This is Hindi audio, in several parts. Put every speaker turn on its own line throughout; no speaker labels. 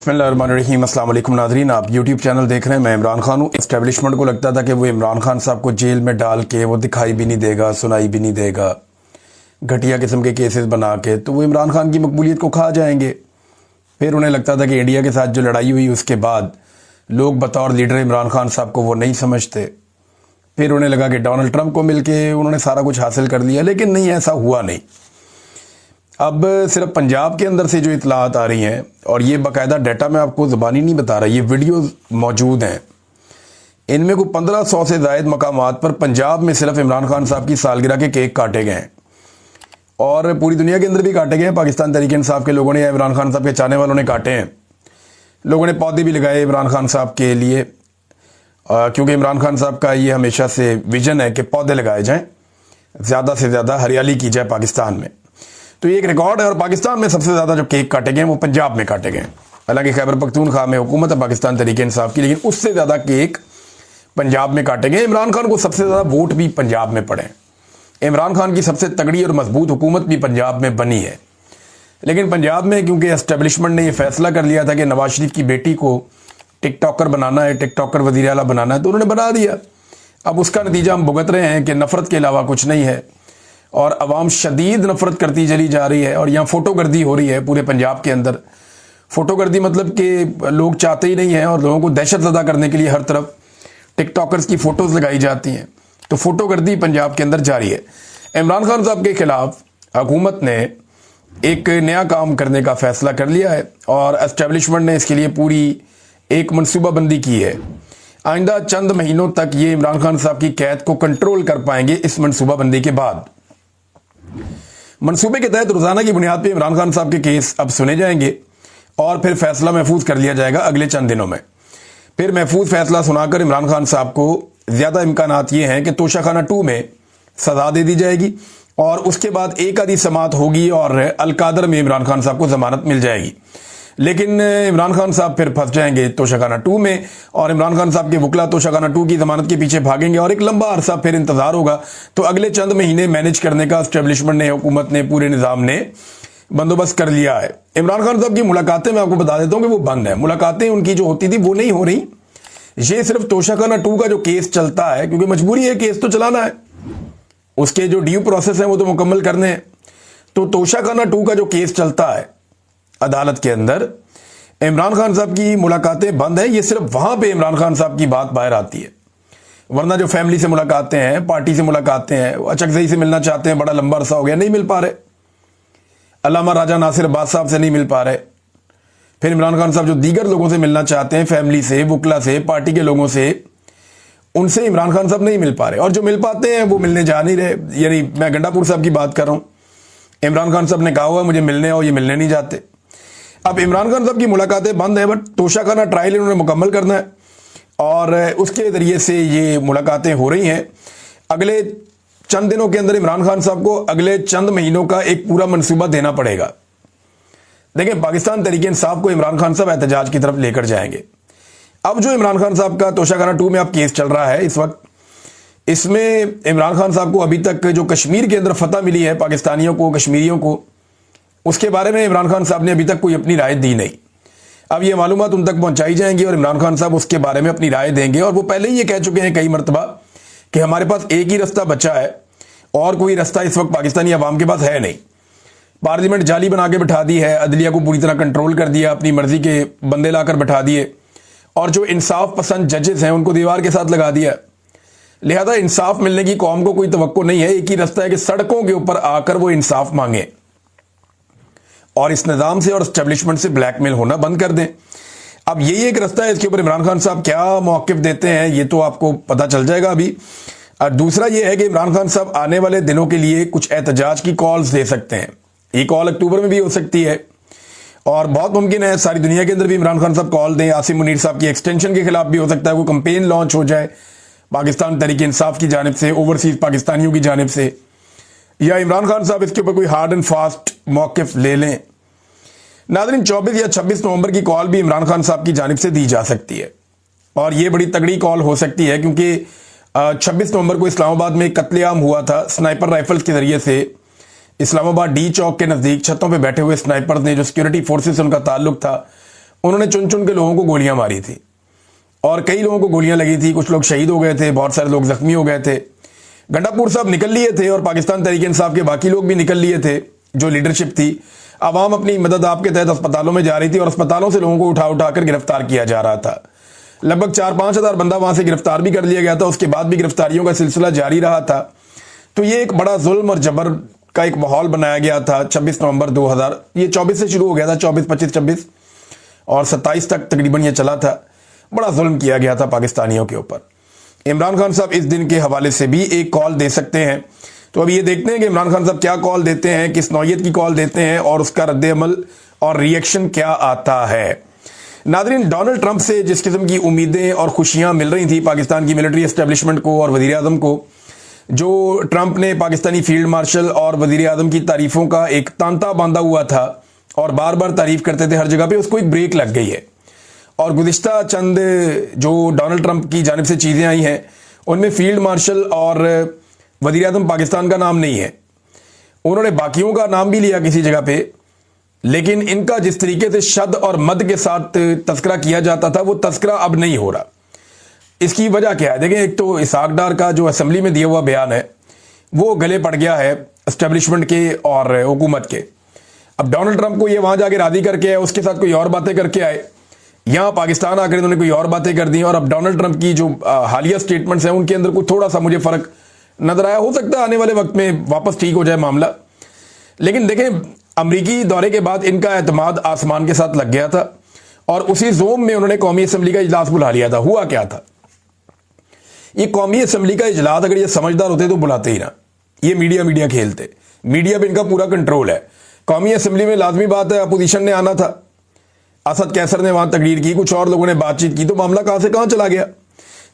बिस्मिल्लाहिर्रहमानिर्रहीम। अस्सलाम वालेकुम नाज़रीन, आप यूट्यूब चैनल देख रहे हैं। मैं इमरान खान हूँ। एस्टेब्लिशमेंट को लगता था कि वो इमरान खान साहब को जेल में डाल के वो दिखाई भी नहीं देगा, सुनाई भी नहीं देगा, घटिया किस्म के केसेस बना के तो वो इमरान खान की मकबूलियत को खा जाएंगे। फिर उन्हें लगता था कि इंडिया के साथ जो लड़ाई हुई उसके बाद लोग बतौर लीडर इमरान खान साहब को वो नहीं समझते। फिर उन्हें लगा कि डोनाल्ड ट्रंप को मिल के उन्होंने सारा कुछ हासिल कर लिया, लेकिन नहीं, ऐसा हुआ नहीं। अब सिर्फ पंजाब के अंदर से जो इतलात आ रही हैं, और ये बाकायदा डाटा मैं आपको ज़बानी नहीं बता रहा, ये वीडियोस मौजूद हैं, इनमें को 1500 से ज़ायद मकामात पर पंजाब में सिर्फ इमरान खान साहब की सालगिरह के केक काटे गए हैं, और पूरी दुनिया के अंदर भी काटे गए हैं। पाकिस्तान तहरीक इंसाफ के लोगों ने या इमरान खान साहब के चाहने वालों ने काटे हैं। लोगों ने पौधे भी लगाए इमरान खान साहब के लिए, क्योंकि इमरान खान साहब का ये हमेशा से विजन है कि पौधे लगाए जाएँ, ज़्यादा से ज़्यादा हरियाली की जाए पाकिस्तान में। तो ये एक रिकॉर्ड है। और पाकिस्तान में सबसे ज़्यादा जो केक काटे गए वो पंजाब में काटे गए। हालांकि खैबर पख्तूनख्वा में हुकूमत है पाकिस्तान तहरीक इंसाफ की, लेकिन उससे ज़्यादा केक पंजाब में काटे गए। इमरान खान को सबसे ज़्यादा वोट भी पंजाब में पड़े। इमरान खान की सबसे तगड़ी और मजबूत हुकूमत भी पंजाब में बनी है। लेकिन पंजाब में क्योंकि एस्टेब्लिशमेंट ने यह फैसला कर लिया था कि नवाज शरीफ की बेटी को टिकटॉकर बनाना है, टिकटॉकर वज़ीर आला बनाना है, तो उन्होंने बना दिया। अब उसका नतीजा हम भुगत रहे हैं कि नफरत के अलावा कुछ नहीं है, और अवाम शदीद नफरत करती चली जा रही है। और यहाँ फोटोगर्दी हो रही है पूरे पंजाब के अंदर। फोटोगर्दी मतलब कि लोग चाहते ही नहीं हैं, और लोगों को दहशत ज़दा करने के लिए हर तरफ टिकटॉकर्स की फ़ोटोज़ लगाई जाती हैं। तो फोटोगर्दी पंजाब के अंदर जारी है। इमरान खान साहब के खिलाफ हुकूमत ने एक नया काम करने का फैसला कर लिया है, और एस्टेब्लिशमेंट ने इसके लिए पूरी एक मनसूबाबंदी की है। आइंदा चंद महीनों तक ये इमरान खान साहब की कैद को कंट्रोल कर पाएंगे। इस मनसूबाबंदी के बाद मंसूबे के तहत रोजाना की बुनियाद पर इमरान खान साहब के केस अब सुने जाएंगे, और फिर फैसला महफूज कर लिया जाएगा अगले चंद दिनों में। फिर महफूज फैसला सुनाकर इमरान खान साहब को ज्यादा इम्कानात ये हैं कि तोशाखाना 2 में सजा दे दी जाएगी, और उसके बाद एक आधी समात होगी और अलकादर में इमरान खान साहब को जमानत मिल जाएगी। लेकिन इमरान खान साहब फिर फंस जाएंगे तोशाखाना 2 में, और इमरान खान साहब के वकला तोशाखाना 2 की जमानत के पीछे भागेंगे, और एक लंबा अरसा फिर इंतजार होगा। तो अगले चंद महीने मैनेज करने का एस्टेब्लिशमेंट ने, हुकूमत ने, पूरे निजाम ने बंदोबस्त कर लिया है। इमरान खान साहब की मुलाकातें मैं आपको बता देता हूं कि वो बंद है। मुलाकातें उनकी जो होती थी वो नहीं हो रही। ये सिर्फ तोशाखाना 2 का जो केस चलता है, क्योंकि मजबूरी है, केस तो चलाना है, उसके जो ड्यू प्रोसेस है वो तो मुकम्मल करने हैं। तो तोशाखाना 2 का जो केस चलता है अदालत के अंदर, इमरान खान साहब की मुलाकातें बंद है। ये सिर्फ वहां पे इमरान खान साहब की बात बाहर आती है, वरना जो फैमिली से मुलाकातें हैं, पार्टी से मुलाकातें हैं, अचकजई से मिलना चाहते हैं, बड़ा लंबा अरसा हो गया नहीं मिल पा रहे, अल्लामा राजा नासिर अब्बास साहब से नहीं मिल पा रहे। फिर इमरान खान साहब जो दीगर लोगों से मिलना चाहते हैं, फैमिली से, वकला से, पार्टी के लोगों से, उनसे इमरान खान साहब नहीं मिल पा रहे, और जो मिल पाते हैं वो मिलने जा नहीं रहे। यानी मैं गंडापुर साहब की बात कर रहा हूं। इमरान खान साहब ने कहा हुआ मुझे मिलने आओ, ये मिलने नहीं जाते। अब इमरान खान साहब की मुलाकातें बंद है, बट तोशाखाना ट्रायल इन्होंने मुकम्मल करना है, और उसके जरिए से ये मुलाकातें हो रही हैं। अगले चंद दिनों के अंदर इमरान खान साहब को अगले चंद महीनों का एक पूरा मंसूबा देना पड़ेगा। देखिए, पाकिस्तान तहरीक इंसाफ को इमरान खान साहब एहतजाज की तरफ लेकर जाएंगे। अब जो इमरान खान साहब का तोशाखाना 2 में अब केस चल रहा है इस वक्त, इसमें इमरान खान साहब को अभी तक जो कश्मीर के अंदर फतह मिली है पाकिस्तानियों को, कश्मीरियों को, उसके बारे में इमरान खान साहब ने अभी तक कोई अपनी राय दी नहीं। अब ये मालूमात उन तक पहुंचाई जाएंगी, और इमरान खान साहब उसके बारे में अपनी राय देंगे। और वो पहले ही ये कह चुके हैं कई मरतबा कि हमारे पास एक ही रास्ता बचा है, और कोई रास्ता इस वक्त पाकिस्तानी अवाम के पास है नहीं। पार्लियामेंट जाली बना के बिठा दी है, अदलिया को पूरी तरह कंट्रोल कर दिया, अपनी मर्जी के बंदे लाकर बिठा दिए, और जो इंसाफ पसंद जजेस हैं उनको दीवार के साथ लगा दिया। लिहाजा इंसाफ मिलने की कौम को कोई तवक्को नहीं है। एक ही रास्ता है कि सड़कों के ऊपर आकर वो इंसाफ मांगे, और इस निज़ाम से और एस्टेब्लिशमेंट से ब्लैकमेल होना बंद कर दें। अब यही एक रास्ता है। इसके ऊपर इमरान खान साहब क्या मौक़िफ़ देते हैं ये तो आपको पता चल जाएगा अभी। और दूसरा ये है कि इमरान खान साहब आने वाले दिनों के लिए कुछ एहतजाज की कॉल्स दे सकते हैं। ये कॉल अक्टूबर में भी हो सकती है, और बहुत मुमकिन है सारी दुनिया के अंदर भी इमरान खान साहब कॉल दें। आसिम मुनीर साहब की एक्सटेंशन के खिलाफ भी हो सकता है, कोई कंपेन लॉन्च हो जाए पाकिस्तान तहरीक इंसाफ की जानिब से, ओवरसीज पाकिस्तानियों की जानिब से, या इमरान खान साहब इसके ऊपर कोई हार्ड एंड फास्ट मौक़िफ़ ले लें। नाज़रीन, 24 या 26 नवंबर की कॉल भी इमरान खान साहब की जानिब से दी जा सकती है, और ये बड़ी तगड़ी कॉल हो सकती है, क्योंकि 26 नवंबर को इस्लामाबाद में कत्लेआम हुआ था स्नाइपर राइफल्स के जरिए से। इस्लामाबाद डी चौक के नज़दीक छतों पे बैठे हुए स्नाइपर ने, जो सिक्योरिटी फोर्सेस से उनका ताल्लुक था, उन्होंने चुन चुन के लोगों को गोलियां मारी थी और कई लोगों को गोलियां लगी थी, कुछ लोग शहीद हो गए थे, बहुत सारे लोग जख्मी हो गए थे। गंडापुर साहब निकल लिए थे और पाकिस्तान तहरीक इंसाफ के बाकी लोग भी निकल लिए थे, जो लीडरशिप थी। आवाम अपनी मदद आपके तहत अस्पतालों में जा रही थी और अस्पतालों से लोगों को उठा उठाकर गिरफ्तार किया जा रहा था। लगभग 4-5 हज़ार बंदा वहां से गिरफ्तार भी कर लिया गया था। उसके बाद भी गिरफ्तारियों का सिलसिला जारी रहा था। तो ये एक बड़ा जुल्म और जबर का एक माहौल बनाया गया था। 26 नवंबर 2000, ये 24 से शुरू हो गया था, 24, 25, 26 और 27 तक तकरीबन ये चला था। बड़ा जुल्म किया गया था पाकिस्तानियों के ऊपर। इमरान खान साहब इस दिन के हवाले से भी एक कॉल दे सकते हैं। तो अब ये देखते हैं कि इमरान खान साहब क्या कॉल देते हैं, किस नौयत की कॉल देते हैं और उसका रद्द-ए-अमल और रिएक्शन क्या आता है। नाज़रीन, डोनाल्ड ट्रंप से जिस किस्म की उम्मीदें और खुशियां मिल रही थी पाकिस्तान की मिलिट्री एस्टेब्लिशमेंट को और वज़ीर आज़म को, जो ट्रंप ने पाकिस्तानी फील्ड मार्शल और वज़ीर आज़म की तारीफों का एक तांता बांधा हुआ था और बार बार तारीफ करते थे हर जगह पे, उसको एक ब्रेक लग गई है। और गुज़िश्ता चंद जो डोनाल्ड ट्रंप की जानिब से चीज़ें आई हैं, उनमें फील्ड मार्शल और वज़ीर आज़म पाकिस्तान का नाम नहीं है। उन्होंने बाकियों का नाम भी लिया किसी जगह पे, लेकिन इनका जिस तरीके से शद और मद के साथ तस्करा किया जाता था, वो तस्करा अब नहीं हो रहा। इसकी वजह क्या है? देखें, एक तो इसहाक डार का जो असेंबली में दिया हुआ बयान है वो गले पड़ गया है एस्टेब्लिशमेंट के और हुकूमत के। अब डोनाल्ड ट्रंप को ये वहां जाके राजी करके आए, उसके साथ कोई और बातें करके आए, यहां पाकिस्तान आकर इन्होंने कोई और बातें कर दी। और अब डोनाल्ड ट्रंप की जो हालिया स्टेटमेंट्स हैं उनके अंदर कुछ थोड़ा सा मुझे फर्क नजर आया। हो सकता है आने वाले वक्त में वापस ठीक हो जाए मामला। लेकिन देखें, अमरीकी दौरे के बाद इनका एतमाद आसमान के साथ लग गया था और उसी जोम में उन्होंने कौमी असम्बली का इजलास बुला लिया था। हुआ क्या था? ये कौमी असम्बली का इजलास अगर ये समझदार होते तो बुलाते ही ना, ये मीडिया खेलते। मीडिया पे इनका पूरा कंट्रोल है। कौमी असम्बली में लाजमी बात है अपोजिशन ने आना था। असद कैसर ने वहां तकरीर की, कुछ और लोगों ने बातचीत की, तो मामला कहां से कहां चला गया।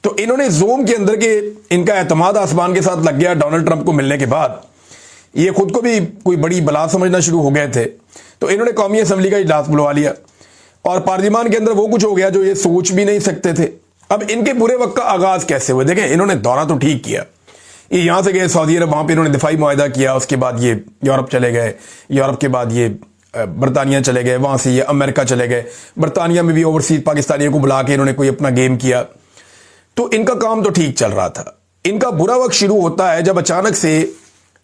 तो इन्होंने जोम के अंदर के इनका एतमाद आसमान के साथ लग गया डोनाल्ड ट्रंप को मिलने के बाद। ये खुद को भी कोई बड़ी बला समझना शुरू हो गए थे। तो इन्होंने कौमी असम्बली का इजलास बुलवा लिया और पार्लियामान के अंदर वो कुछ हो गया जो ये सोच भी नहीं सकते थे। अब इनके बुरे वक्त का आगाज कैसे हुआ? देखें, इन्होंने दौरा तो ठीक किया, ये यहां से गए सऊदी अरब, वहां पे इन्होंने दिफाई मुआहदा किया, उसके बाद ये यूरोप चले गए, यूरोप के बाद ये बरतानिया चले गए, वहां से ये अमेरिका चले गए, बरतानिया में भी ओवरसीज पाकिस्तानियों को बुला के इन्होंने कोई अपना गेम किया। तो इनका काम तो ठीक चल रहा था। इनका बुरा वक्त शुरू होता है जब अचानक से,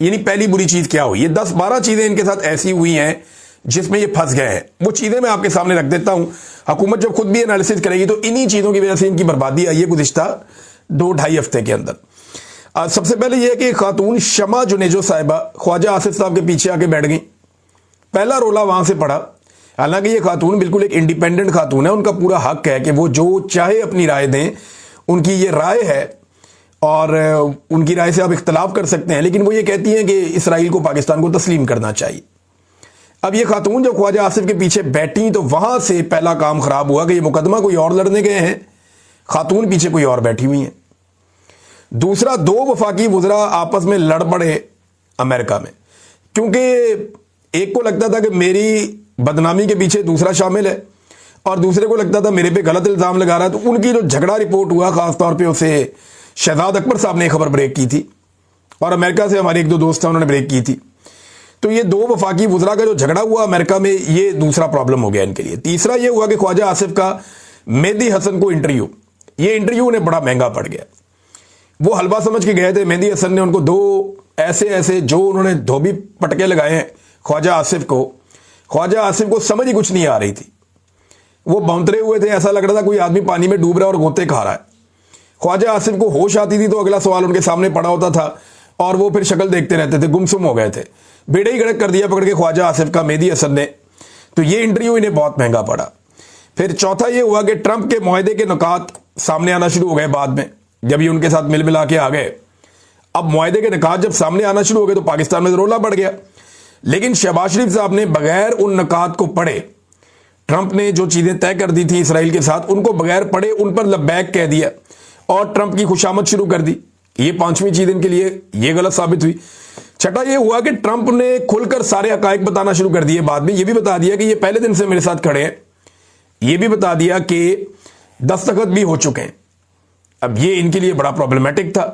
यानी पहली बुरी चीज क्या हुई, ये 10-12 चीजें इनके साथ ऐसी हुई हैं जिसमें ये फंस गए हैं। वो चीजें मैं आपके सामने रख देता हूं। हुकूमत जब खुद भी एनालिसिस करेगी तो इन्हीं चीजों की वजह से इनकी बर्बादी आई है गुज़िश्ता 2-2.5 हफ्ते के अंदर। सबसे पहले यह कि खातून शमा जुनेजो साहिबा ख्वाजा आसिफ साहब के पीछे आके बैठ गई। पहला रोला वहां से पड़ा। हालांकि ये खातून बिल्कुल एक इंडिपेंडेंट खातून है, उनका पूरा हक है कि वो जो चाहे अपनी राय दें, उनकी ये राय है और उनकी राय से आप इख्तलाफ कर सकते हैं। लेकिन वो ये कहती हैं कि इसराइल को पाकिस्तान को तस्लीम करना चाहिए। अब ये खातून जब ख्वाजा आसिफ के पीछे बैठी तो वहां से पहला काम खराब हुआ कि ये मुकदमा कोई और लड़ने गए हैं, खातून पीछे कोई और बैठी हुई है। दूसरा, 2 वफाकी वुज़रा आपस में लड़ पड़े अमेरिका में, क्योंकि एक को लगता था कि मेरी बदनामी के पीछे दूसरा शामिल है और दूसरे को लगता था मेरे पे गलत इल्जाम लगा रहा है। तो उनकी जो झगड़ा रिपोर्ट हुआ, खासतौर पर उसे शहजाद अकबर साहब ने खबर ब्रेक की थी और अमेरिका से हमारे 1-2 दोस्त हैं, उन्होंने ब्रेक की थी। तो ये 2 वफाकी वुज़रा का जो झगड़ा हुआ अमेरिका में, ये दूसरा प्रॉब्लम हो गया इनके लिए। तीसरा ये हुआ कि ख्वाजा आसिफ का मेहदी हसन को इंटरव्यू, ये इंटरव्यू उन्हें बड़ा महंगा पड़ गया। वो हलवा समझ के गए थे। मेहदी हसन ने उनको 2 ऐसे जो उन्होंने धोबी पटके लगाए हैं ख्वाजा आसिफ को समझ ही कुछ नहीं आ रही थी। वो बौंतरे हुए थे, ऐसा लग रहा था कोई आदमी पानी में डूब रहा है और गोते खा रहा है। ख्वाजा आसिफ को होश आती थी तो अगला सवाल उनके सामने पड़ा होता था और वो फिर शक्ल देखते रहते थे, गुमसुम हो गए थे। बेड़े ही गड़क कर दिया पकड़ के ख्वाजा आसिफ का मेहदी हसन ने। तो ये इंटरव्यू इन्हें बहुत महंगा पड़ा। फिर चौथा ये हुआ कि ट्रंप के मुआहदे के नुकात सामने आना शुरू हो गए बाद में, जब ये उनके साथ मिल मिला के आ गए। अब मुआहदे के नुकात जब सामने आना शुरू हो गए तो पाकिस्तान में रोला पड़ गया। लेकिन शहबाज शरीफ साहब ने बगैर उन नुकात को पढ़े, ट्रंप ने जो चीजें तय कर दी थी इसराइल के साथ, उनको बगैर पढ़े उन पर लब्बैक कह दिया और ट्रंप की खुशामद शुरू कर दी। ये 5वीं चीज इनके लिए ये गलत साबित हुई। छठा ये हुआ कि ट्रंप ने खुलकर सारे हकायक बताना शुरू कर दिए। बाद में ये भी बता दिया कि ये पहले दिन से मेरे साथ खड़े हैं, ये भी बता दिया कि दस्तखत भी हो चुके हैं। अब ये इनके लिए बड़ा प्रॉब्लमेटिक था।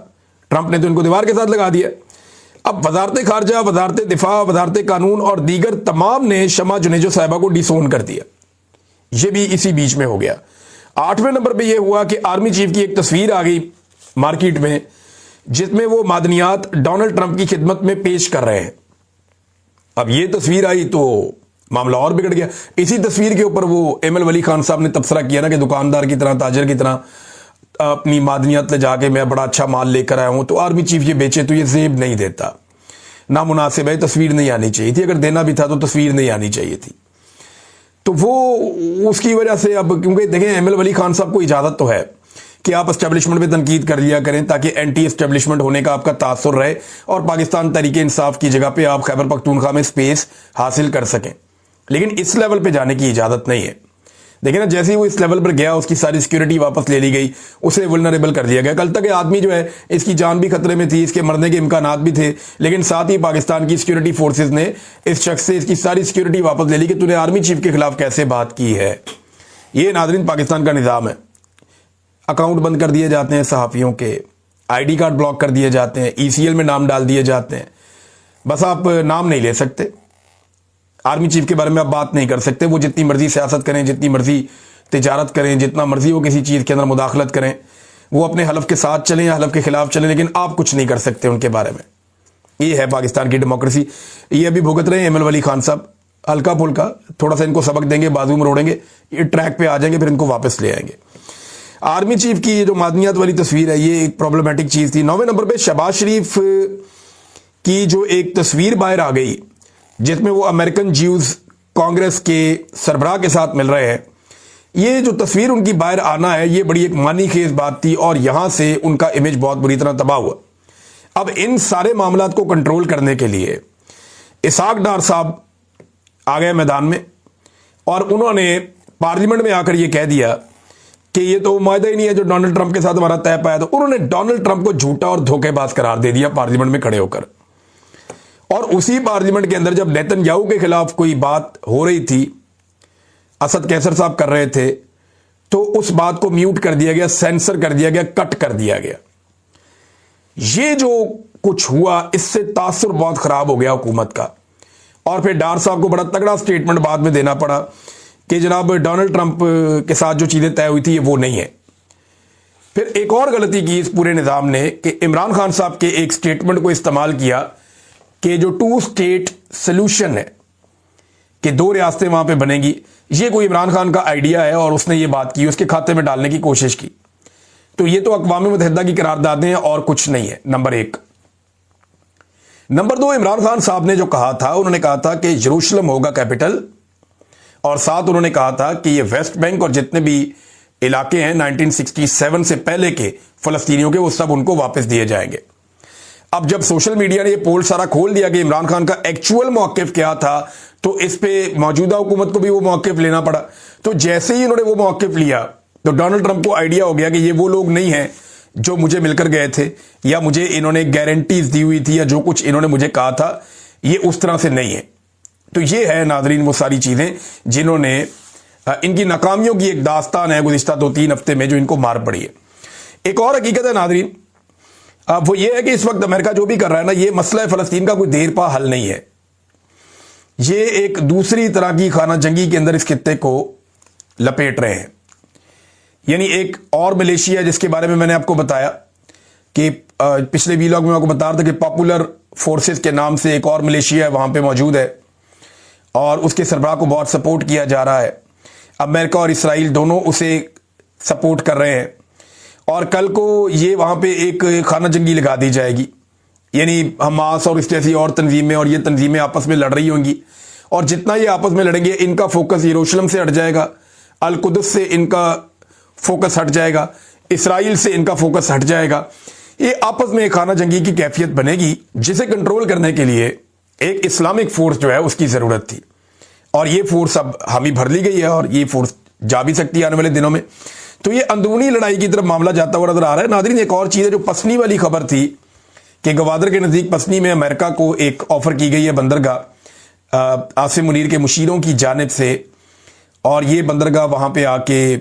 ट्रंप ने तो इनको दीवार के साथ लगा दिया। अब वजारत खारजा, वजारत दिफा, वजारत कानून और दीगर तमाम ने शमा जुनेजो साहिबा को डिसोन कर दिया। ये भी इसी बीच में हो गया। 8वें नंबर पे ये हुआ कि आर्मी चीफ की एक तस्वीर आ गई मार्केट में जिसमें वो मादनियात डोनाल्ड ट्रंप की खिदमत में पेश कर रहे हैं। अब ये तस्वीर आई तो मामला और बिगड़ गया। इसी तस्वीर के ऊपर वो एमएल वली खान साहब ने तबसरा किया ना कि दुकानदार की तरह, ताजर की तरह अपनी मादनियत ले जाके मैं बड़ा अच्छा माल लेकर आया हूं, तो आर्मी चीफ ये बेचे तो ये जेब नहीं देता, नामुनासिब है, तस्वीर नहीं आनी चाहिए थी, अगर देना भी था तो तस्वीर नहीं आनी चाहिए थी। तो वो उसकी वजह से अब, क्योंकि देखें एमएल वली खान साहब को इजाजत तो है कि आप एस्टेब्लिशमेंट पे तनकीद कर लिया करें ताकि एंटी एस्टेब्लिशमेंट होने का आपका तासुर रहे और पाकिस्तान तरीके इंसाफ की जगह पे आप खैबर पख्तूनख्वा में स्पेस हासिल कर सकें, लेकिन इस लेवल पे जाने की इजाजत नहीं है। देखिए ना, जैसे ही वो इस लेवल पर गया उसकी सारी सिक्योरिटी वापस ले ली गई, उसे वुल्नरेबल कर दिया गया। कल तक ये आदमी जो है इसकी जान भी खतरे में थी, इसके मरने के इम्कानात भी थे, लेकिन साथ ही पाकिस्तान की सिक्योरिटी फोर्सेज ने इस शख्स से इसकी सारी सिक्योरिटी वापस ले ली कि तूने आर्मी चीफ के खिलाफ कैसे बात की है। ये नाज़रीन पाकिस्तान का निज़ाम है। अकाउंट बंद कर दिए जाते हैं सहाफ़ियों के, ID कार्ड ब्लॉक कर दिए जाते हैं, ECL में नाम डाल दिए जाते हैं, बस आप नाम नहीं ले सकते, आर्मी चीफ के बारे में आप बात नहीं कर सकते। वो जितनी मर्जी सियासत करें, जितनी मर्जी तिजारत करें, जितना मर्जी वो किसी चीज़ के अंदर मुदाखलत करें, वो अपने हलफ के साथ चलें या हलफ के खिलाफ चलें, लेकिन आप कुछ नहीं कर सकते उनके बारे में। ये है पाकिस्तान की डेमोक्रेसी। ये अभी भुगत रहे हैं एमएल वली खान साहब, हल्का फुल्का थोड़ा सा इनको सबक देंगे, बाजू में रोड़ेंगे, ये ट्रैक पे आ जाएंगे, फिर इनको वापस ले आएंगे। आर्मी चीफ की ये जो मादनियात वाली तस्वीर है ये एक प्रॉब्लमेटिक चीज़ थी। 9वें नंबर पे शहबाज शरीफ की जो एक तस्वीर बाहर आ गई जिसमें वो अमेरिकन ज्यूज कांग्रेस के सरबराह के साथ मिल रहे हैं, ये जो तस्वीर उनकी बाहर आना है ये बड़ी एक मानी खेज बात थी और यहां से उनका इमेज बहुत बुरी तरह तबाह हुआ। अब इन सारे मामलात को कंट्रोल करने के लिए इसहाक डार साहब आ गए मैदान में और उन्होंने पार्लियामेंट में आकर ये कह दिया कि ये तो मायदा ही नहीं है जो डोनाल्ड ट्रंप के साथ हमारा तय पाया। तो उन्होंने डोनाल्ड ट्रंप को झूठा और धोखेबाज करार दे दिया पार्लियामेंट में खड़े होकर। और उसी पार्लियामेंट के अंदर जब नेतन्याहू के खिलाफ कोई बात हो रही थी, असद कैसर साहब कर रहे थे, तो उस बात को म्यूट कर दिया गया, सेंसर कर दिया गया, कट कर दिया गया। ये जो कुछ हुआ इससे तासुर बहुत खराब हो गया हुकूमत का। और फिर डार साहब को बड़ा तगड़ा स्टेटमेंट बाद में देना पड़ा कि जनाब डोनाल्ड ट्रंप के साथ जो चीजें तय हुई थी ये वो नहीं है। फिर एक और गलती की इस पूरे निजाम ने कि इमरान खान साहब के एक स्टेटमेंट को इस्तेमाल किया कि जो 2 स्टेट सोल्यूशन है कि 2 रियासतें वहां पे बनेंगी, ये कोई इमरान खान का आइडिया है और उसने ये बात की, उसके खाते में डालने की कोशिश की। तो ये तो अक़वाम मुत्तहिदा की करारदादें हैं और कुछ नहीं है, नंबर 1। नंबर 2, इमरान खान साहब ने जो कहा था, उन्होंने कहा था कि यरूशलेम होगा कैपिटल, और साथ उन्होंने कहा था कि ये वेस्ट बैंक और जितने भी इलाके हैं 1967 से पहले के फलस्तीनियों के, वो सब उनको वापस दिए जाएंगे। अब जब सोशल मीडिया ने ये पोल सारा खोल दिया कि इमरान खान का एक्चुअल मौक़िफ़ क्या था, तो इस पे मौजूदा हुकूमत को भी वो मौक़िफ़ लेना पड़ा। तो जैसे ही इन्होंने वो मौक़िफ़ लिया तो डोनाल्ड ट्रंप को आइडिया हो गया कि ये वो लोग नहीं हैं जो मुझे मिलकर गए थे या मुझे इन्होंने गारंटीज दी हुई थी या जो कुछ इन्होंने मुझे कहा था ये उस तरह से नहीं है। तो ये है नाजरीन वो सारी चीज़ें जिन्होंने इनकी नाकामियों की एक दास्तान है गुज़िश्ता 2-3 हफ्ते में जो इनको मार पड़ी है। एक और हकीकत है नाजरीन, वो ये है कि इस वक्त अमेरिका जो भी कर रहा है ना, ये मसला फ़लस्तीन का कोई देर पा हल नहीं है। ये एक दूसरी तरह की खाना जंगी के अंदर इस खित्ते को लपेट रहे हैं। यानी एक और मलेशिया जिसके बारे में मैंने आपको बताया कि पिछले वीलॉग में आपको बता रहा था कि पॉपुलर फोर्सेस के नाम से एक और मलेशिया वहां पे मौजूद है और उसके सरबराह को बहुत सपोर्ट किया जा रहा है। अमेरिका और इसराइल दोनों उसे सपोर्ट कर रहे हैं और कल को ये वहां पे एक खाना जंगी लगा दी जाएगी। यानी हमास और इस जैसी और तंजीमें और ये तंजीमें आपस में लड़ रही होंगी और जितना ये आपस में लड़ेंगे इनका फोकस यरूशलेम से हट जाएगा, अल कुदस से इनका फोकस हट जाएगा, इसराइल से इनका फोकस हट जाएगा। ये आपस में एक खाना जंगी की कैफियत बनेगी जिसे कंट्रोल करने के लिए एक इस्लामिक फोर्स जो है उसकी ज़रूरत थी और ये फोर्स अब हामी भर ली गई है और ये फोर्स जा भी सकती है आने वाले दिनों में। तो ये अंदरूनी लड़ाई की तरफ मामला जाता हुआ नजर आ रहा है। नाज़रीन एक और चीज़ है जो पसनी वाली खबर थी कि गवादर के नज़दीक पसनी में अमेरिका को एक ऑफर की गई है बंदरगाह आसिम मुनीर के मुशीरों की जानिब से और ये बंदरगाह वहाँ पे आके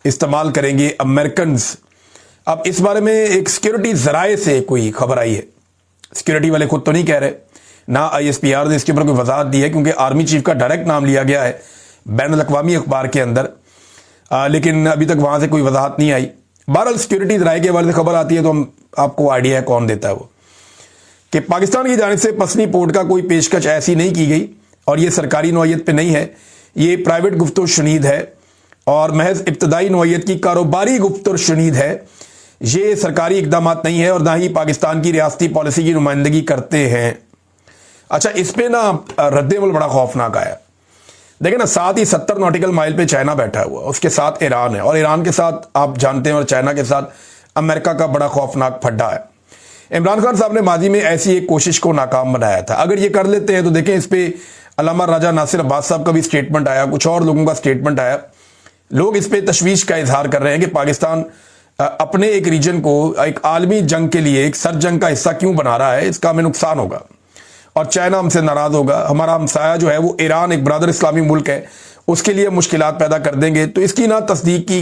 इस्तेमाल करेंगे अमेरिकन। अब इस बारे में एक सिक्योरिटी ज़राए से कोई खबर आई है, सिक्योरिटी वाले खुद तो नहीं कह रहे, ना ISPR ने इसके ऊपर कोई वजाहत दी है क्योंकि आर्मी चीफ का डायरेक्ट नाम लिया गया है बैन अल-अक़वामी अखबार के अंदर, लेकिन अभी तक वहां से कोई वजाहत नहीं आई। बहरहाल सिक्योरिटीज राय के हवाले से खबर आती है तो हम आपको आइडिया है कौन देता है वो, कि पाकिस्तान की जानिब से पसनी पोर्ट का कोई पेशकश ऐसी नहीं की गई और ये सरकारी नौयत पे नहीं है, ये प्राइवेट गुफ्तु शुनीद है और महज इब्तदाई नौयत की कारोबारी गुफ्तु शुनीद है। ये सरकारी इकदाम नहीं है और ना ही पाकिस्तान की रियासती पॉलिसी की नुमाइंदगी करते हैं। अच्छा, इस पे ना रद्देमल बड़ा खौफनाक आया। देखें ना, साथ ही 70 नॉटिकल माइल पे चाइना बैठा हुआ, उसके साथ ईरान है और ईरान के साथ आप जानते हैं और चाइना के साथ अमेरिका का बड़ा खौफनाक फड्डा है। इमरान खान साहब ने माजी में ऐसी एक कोशिश को नाकाम बनाया था। अगर ये कर लेते हैं तो देखें, इस पे अल्लामा राजा नासिर अब्बास साहब का भी स्टेटमेंट आया, कुछ और लोगों का स्टेटमेंट आया। लोग इस पे तशवीश का इजहार कर रहे हैं कि पाकिस्तान अपने एक रीजन को एक आलमी जंग के लिए एक सर जंग का हिस्सा क्यों बना रहा है, इसका हमें नुकसान होगा और चाइना हमसे नाराज होगा। हमारा हमसाया जो है वो ईरान एक ब्रादर इस्लामी मुल्क है, उसके लिए मुश्किलात पैदा कर देंगे। तो इसकी ना तस्दीक की